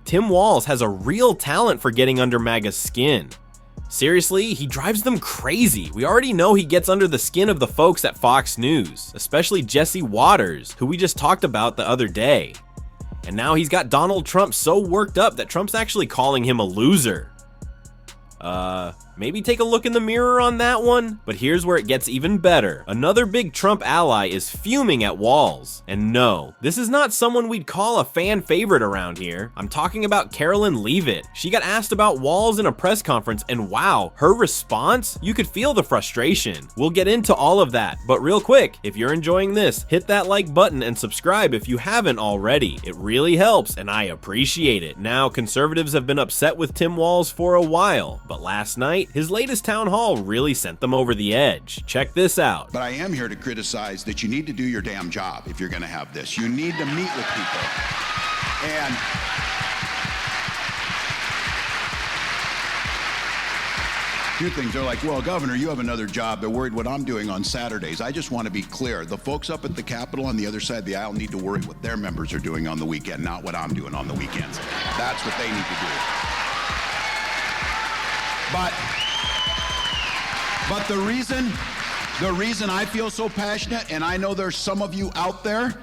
Tim Walz has a real talent for getting under MAGA's skin. Seriously, he drives them crazy. We already know he gets under the skin of the folks at Fox News, especially Jesse Waters, who we just talked about the other day. And now he's got Donald Trump so worked up that Trump's actually calling him a loser. Maybe take a look in the mirror on that one? But here's where it gets even better. Another big Trump ally is fuming at Walz. And no, this is not someone we'd call a fan favorite around here. I'm talking about Carolyn Leavitt. She got asked about Walz in a press conference, and wow, her response? You could feel the frustration. We'll get into all of that, but real quick, if you're enjoying this, hit that like button and subscribe if you haven't already. It really helps, and I appreciate it. Now, conservatives have been upset with Tim Walz for a while, but last night, his latest town hall really sent them over the edge. Check this out. But I am here to criticize that you need to do your damn job if you're going to have this. You need to meet with people. And two things. They're like, well, Governor, you have another job. They're worried what I'm doing on Saturdays. I just want to be clear. The folks up at the Capitol on the other side of the aisle need to worry what their members are doing on the weekend, not what I'm doing on the weekends. That's what they need to do. But the reason I feel so passionate, and I know there's some of you out there,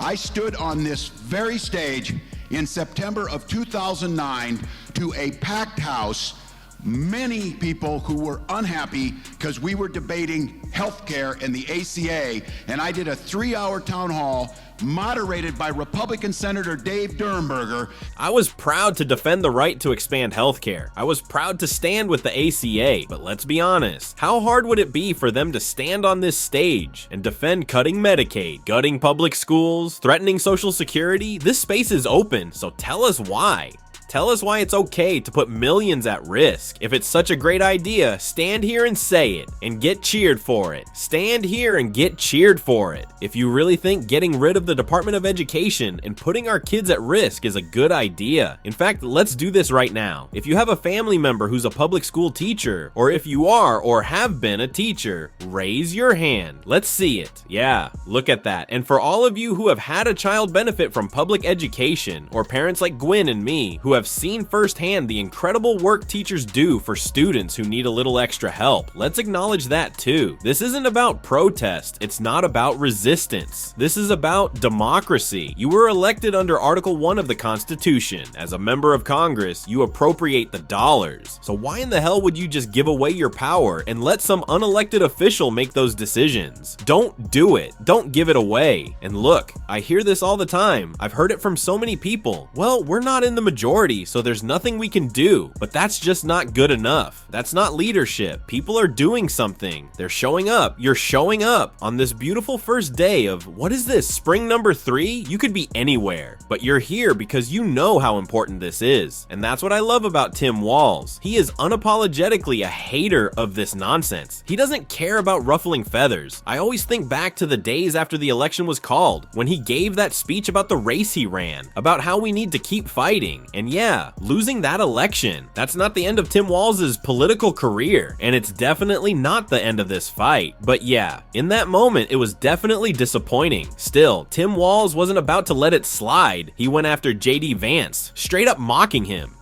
I stood on this very stage in September of 2009 to a packed house, many people who were unhappy because we were debating healthcare and the ACA, and I did a 3-hour town hall moderated by Republican Senator Dave Durenberger. I was proud to defend the right to expand healthcare. I was proud to stand with the ACA, but let's be honest, how hard would it be for them to stand on this stage and defend cutting Medicaid, gutting public schools, threatening Social Security? This space is open, so tell us why. Tell us why it's okay to put millions at risk. If it's such a great idea, stand here and say it, and get cheered for it. Stand here and get cheered for it. If you really think getting rid of the Department of Education and putting our kids at risk is a good idea. In fact, let's do this right now. If you have a family member who's a public school teacher, or if you are or have been a teacher, raise your hand. Let's see it. Yeah, look at that. And for all of you who have had a child benefit from public education, or parents like Gwen and me who have seen firsthand the incredible work teachers do for students who need a little extra help, let's acknowledge that too. This isn't about protest. It's not about resistance. This is about democracy. You were elected under Article 1 of the Constitution. As a member of Congress, you appropriate the dollars. So why in the hell would you just give away your power and let some unelected official make those decisions? Don't do it. Don't give it away. And look, I hear this all the time. I've heard it from so many people. Well, we're not in the majority, so there's nothing we can do. But that's just not good enough. That's not leadership. People are doing something. They're showing up. You're showing up on this beautiful first day of, what is this, spring number 3? You could be anywhere, but you're here because you know how important this is. And that's what I love about Tim Walz. He is unapologetically a hater of this nonsense. He doesn't care about ruffling feathers. I always think back to the days after the election was called, when he gave that speech about the race he ran, about how we need to keep fighting. And yeah, losing that election, that's not the end of Tim Walz's political career, and it's definitely not the end of this fight. But yeah, in that moment, it was definitely disappointing. Still, Tim Walz wasn't about to let it slide. He went after JD Vance, straight up mocking him.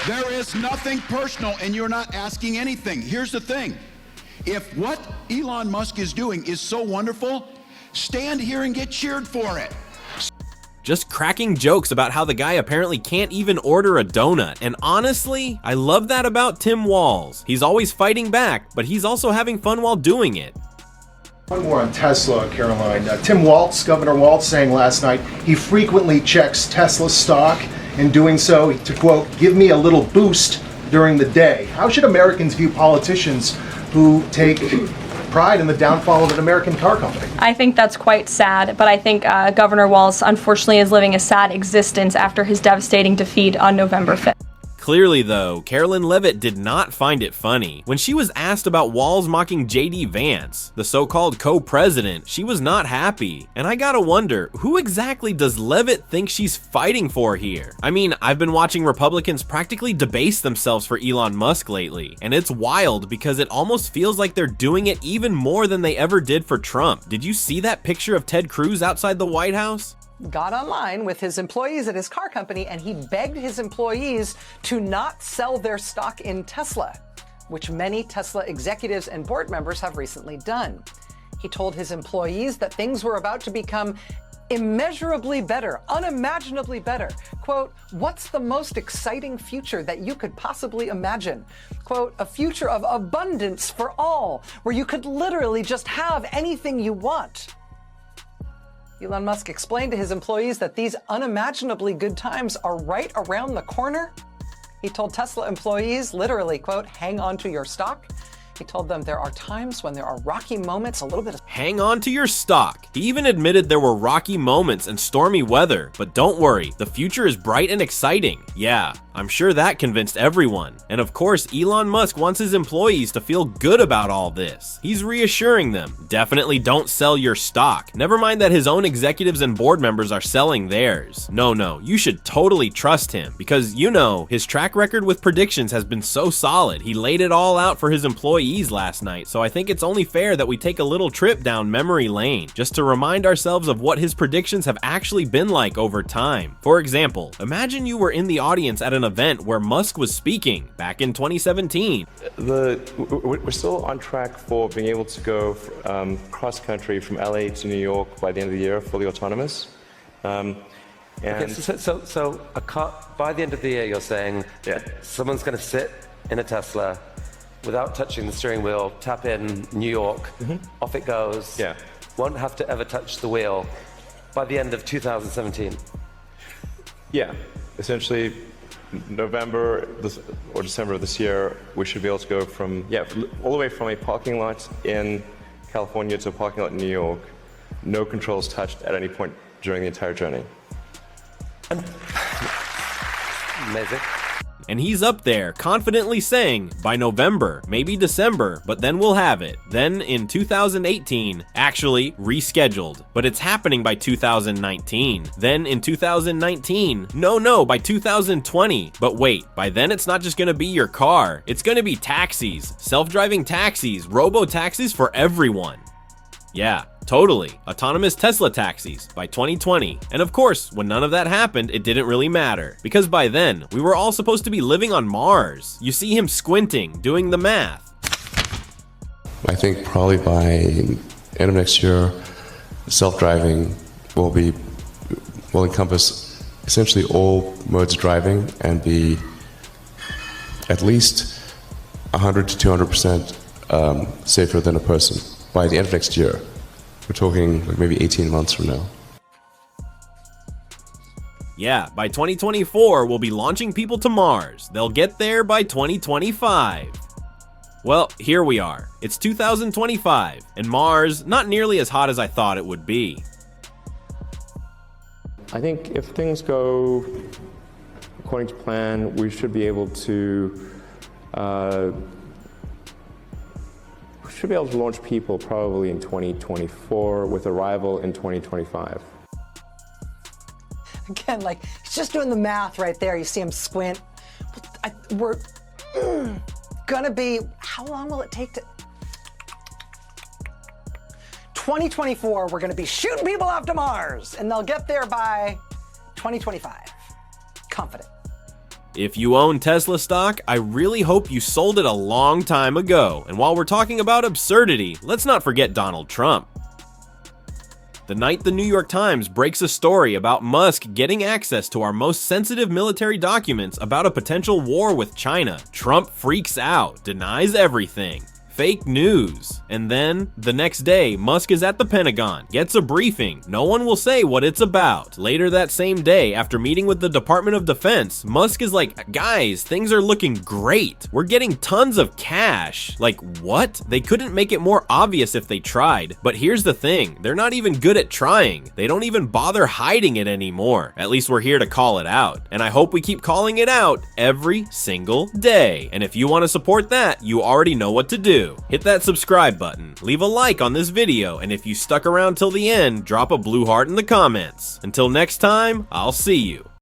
There is nothing personal, and you're not asking anything. Here's the thing. If what Elon Musk is doing is so wonderful, stand here and get cheered for it. Just cracking jokes about how the guy apparently can't even order a donut. And honestly, I love that about Tim Walz. He's always fighting back, but he's also having fun while doing it. One more on Tesla, Caroline. Tim Walz, Governor Walz, saying last night he frequently checks Tesla stock. In doing so, to quote, give me a little boost during the day. How should Americans view politicians who take pride in the downfall of an American car company? I think that's quite sad, but I think Governor Walz unfortunately is living a sad existence after his devastating defeat on November 5th. Clearly though, Carolyn Leavitt did not find it funny. When she was asked about Walz mocking JD Vance, the so-called co-president, she was not happy. And I gotta wonder, who exactly does Leavitt think she's fighting for here? I mean, I've been watching Republicans practically debase themselves for Elon Musk lately, and it's wild because it almost feels like they're doing it even more than they ever did for Trump. Did you see that picture of Ted Cruz outside the White House? got online with his employees at his car company and he begged his employees to not sell their stock in Tesla, which many Tesla executives and board members have recently done. He told his employees that things were about to become immeasurably better, unimaginably better. Quote, what's the most exciting future that you could possibly imagine? Quote, a future of abundance for all, where you could literally just have anything you want. Elon Musk explained to his employees that these unimaginably good times are right around the corner. He told Tesla employees, literally, quote, hang on to your stock. He told them there are times when there are rocky moments, a little bit of... Hang on to your stock. He even admitted there were rocky moments and stormy weather, but don't worry, the future is bright and exciting. Yeah, I'm sure that convinced everyone. And of course, Elon Musk wants his employees to feel good about all this. He's reassuring them, definitely don't sell your stock. Never mind that his own executives and board members are selling theirs. No, you should totally trust him because, you know, his track record with predictions has been so solid. He laid it all out for his employees last night, so I think it's only fair that we take a little trip down memory lane just to remind ourselves of what his predictions have actually been like over time. For example, imagine you were in the audience at an event where Musk was speaking back in 2017. We're still on track for being able to go cross country from LA to New York by the end of the year, fully autonomous. Okay, so a car, by the end of the year, you're saying someone's going to sit in a Tesla without touching the steering wheel, tap in New York, off it goes, won't have to ever touch the wheel by the end of 2017. Yeah, essentially November or December of this year, we should be able to go from, all the way from a parking lot in California to a parking lot in New York, no controls touched at any point during the entire journey. Amazing. And he's up there confidently saying, by November, maybe December, but then we'll have it. Then in 2018, actually rescheduled, but it's happening by 2019. Then in 2019, no, by 2020. But wait, by then it's not just gonna be your car, it's gonna be taxis, self-driving taxis, robo-taxis for everyone. Yeah, totally. Autonomous Tesla taxis by 2020. And of course, when none of that happened, it didn't really matter. Because by then, we were all supposed to be living on Mars. You see him squinting, doing the math. I think probably by end of next year, self-driving will encompass essentially all modes of driving and be at least 100 to 200% safer than a person by the end of next year. We're talking like maybe 18 months from now. Yeah, by 2024, we'll be launching people to Mars. They'll get there by 2025. Well, here we are. It's 2025, and Mars, not nearly as hot as I thought it would be. I think if things go according to plan, we should be able to launch people probably in 2024 with arrival in 2025. Again, like, he's just doing the math right there. You see him squint. We're gonna be, how long will it take to? 2024, we're gonna be shooting people off to Mars, and they'll get there by 2025. Confident. If you own Tesla stock, I really hope you sold it a long time ago. And while we're talking about absurdity, let's not forget Donald Trump. The night the New York Times breaks a story about Musk getting access to our most sensitive military documents about a potential war with China, Trump freaks out, denies everything. Fake news. And then, the next day, Musk is at the Pentagon, gets a briefing. No one will say what it's about. Later that same day, after meeting with the Department of Defense, Musk is like, guys, things are looking great. We're getting tons of cash. Like, what? They couldn't make it more obvious if they tried. But here's the thing, they're not even good at trying. They don't even bother hiding it anymore. At least we're here to call it out. And I hope we keep calling it out every single day. And if you want to support that, you already know what to do. Hit that subscribe button, leave a like on this video, and if you stuck around till the end, drop a blue heart in the comments. Until next time, I'll see you.